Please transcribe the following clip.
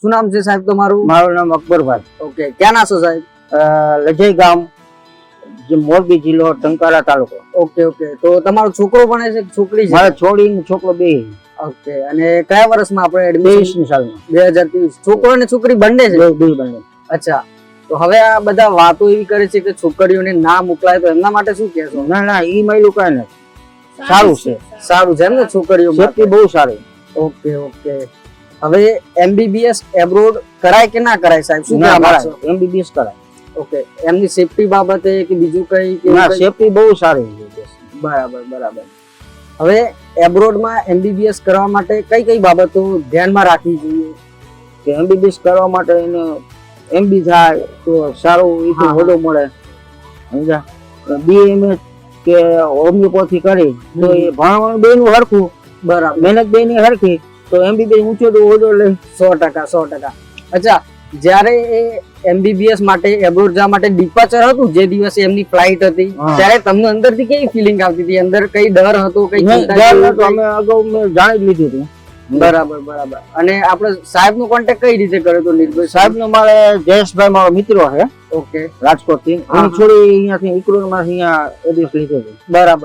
શું નામ છે સાહેબ તમારું? મારું નામ અકબરભાઈ. ઓકે, ક્યાં ના છો સાહેબ? લજઈ ગામ, મોરબી જિલ્લો, ટંકારા તાલુકો. ઓકે ઓકે, તો તમારો છોકરો ભણે છે કે છોકરી છે? મારા છોડીને છોકરો બે. ઓકે, અને કયા વર્ષમાં આપણે એડમિશન? 23 સાલમાં. 2023. છોકરો અને છોકરી બંને છે? બે બંને. અચ્છા, તો હવે આ બધા વાતો એવી કરે છે કે છોકરીઓને ના મોકલાય, તો એમના માટે શું કહેશો? ના ઈ માયલું કઈ નથી, સારું છે. સારું છે એમ ને છોકરીઓ સેફટી બહુ સારી. ઓકે ઓકે, હવે MBBS એબ્રોડ કરાય કે ના કરાય સાહેબ, શું કહેવા માંગશો? MBBS કરાય. ઓકે, એમની સેફટી બાબતે કે બીજું કઈ કે? ના, સેફટી બહુ સારી છે. બરાબર બરાબર. હવે એબ્રોડમાં MBBS કરવા માટે કઈ કઈ બાબતો ધ્યાનમાં રાખવી જોઈએ? કે MBBS કરવા માટે એને MB થાય તો સારું ઈથી હોદો મળે, સમજ્યા? BMS કે હોમિયોપેથી કરી તો એ ભણવાનું બેનું હરખું, બરાબર, મહેનત બેની હરખી, તો MBBS ઊંચો તો હોદો લે. 100%. અચ્છા, જ્યારે એ MBBS માટે એબ્રોડ જવા માટે ડિપાર્ચર હતું, જે દિવસે એમની ફ્લાઇટ હતી, ત્યારે તમને અંદરથી કેવી ફિલિંગ આવતી હતી? અંદર કઈ ડર હતો, કઈ ચિંતા હતી? અમે અગાઉ મેં જાણી જ લીધું હતું. બરાબર બરાબર. અને આપણે સાહેબ નો કોન્ટેક્ટ કઈ રીતે કર્યો તો? નિર્ભય સાહેબ નો મારે જયેશભાઈ મારો મિત્રો છે ઓકે, રાજકોટ થી. એની છોડી અહીંયાથી ઇકરોર માંથી અહીંયા એડ્રેસ લીધું હતું. બરાબર.